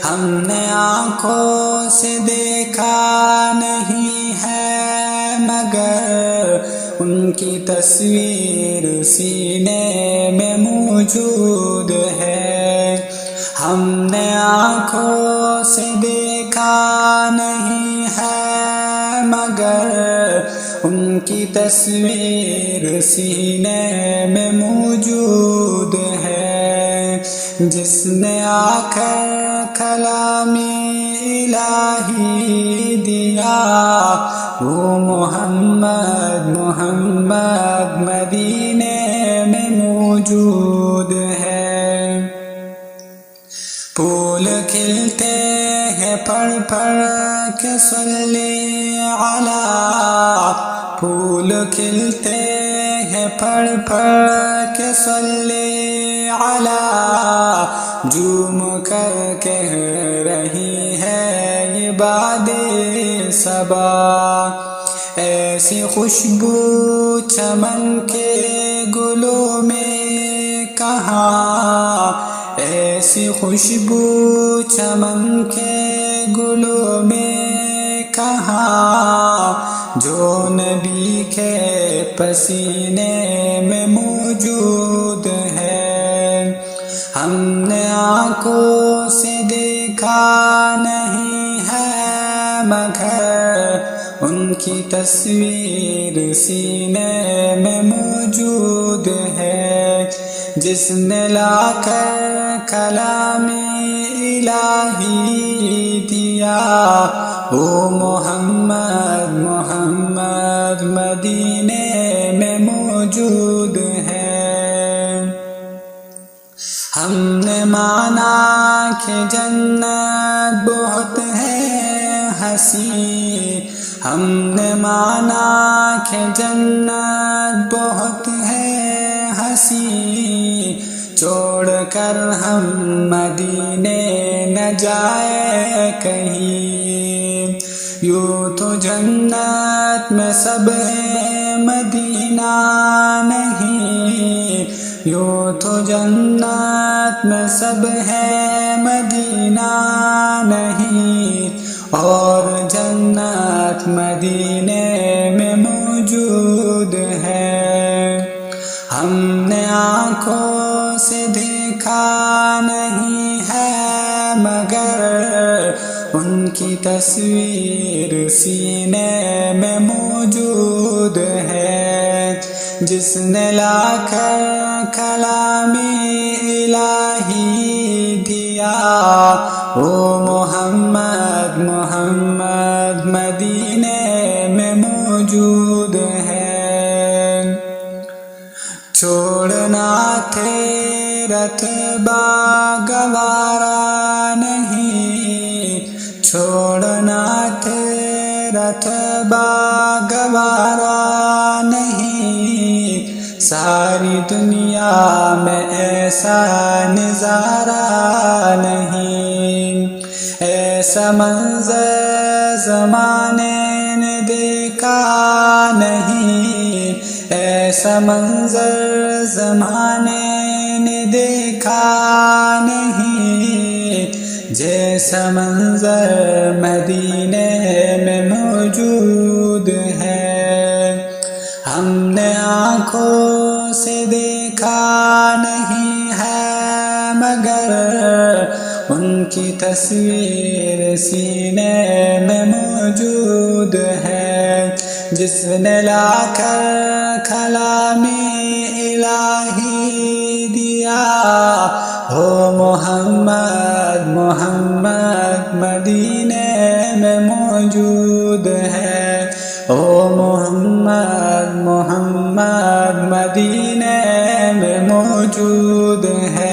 ہم نے آنکھوں سے دیکھا نہیں ہے مگر ان کی تصویر سینے میں موجود ہے۔ ہم نے آنکھوں سے دیکھا نہیں ہے مگر ان کی تصویر سینے میں موجود ہے۔ جس نے آ کر کلام الہی دیا وہ محمد مدینے میں موجود ہے۔ پھول کھلتے ہیں پڑھ کے صلی علی، پھول کھلتے ہیں پڑھ کے صلی علی، جھوم کر کہہ رہی ہے یہ باد صبا۔ ایسی خوشبو چمن کے گلوں میں کہاں، ایسی خوشبو چمن کے گلوں میں کہاں، جو نبی کے پسینے میں موجود ہے۔ ہم نے آنکھوں سے دیکھا نہیں ہے مگر ان کی تصویر سینے میں موجود ہے۔ جس نے لا کر کلام الہی دیا وہ محمد مدینے میں موجود ہے۔ ہم نے مانا کہ جنت بہت ہے حسین، ہم نے مانا کہ جنت بہت ہے حسین، چھوڑ کر ہم مدینے نہ جائے کہیں۔ یوں تو جنت میں سب ہے مدینہ نہیں، یوں تو جنت میں سب ہے مدینہ نہیں، اور جنت مدینے میں موجود ہے۔ ہم نے آنکھوں سے دیکھا نہیں ہے مگر ان کی تصویر سینے میں موجود ہے۔ جس نے لا کر کلام الہی دیا وہ محمد مدینے میں موجود ہے۔ چھوڑنا رتبہ گوارا نہیں، چھوڑنا رتبہ گوارا نہیں، ساری دنیا میں ایسا نظارہ نہیں، ایسا منظر زمانے نے دیکھا نہیں، ایسا منظر زمانے نے دیکھا نہیں، جیسا منظر مدینے میں موجود ہے۔ ہم نے آنکھوں سے دیکھا نہیں ہے مگر ان کی تصویر سینے میں موجود ہے۔ جس نے لا کر کلام الہی دیا وہ محمد مدینے میں موجود ہے، او محمد مدینے میں موجود ہے۔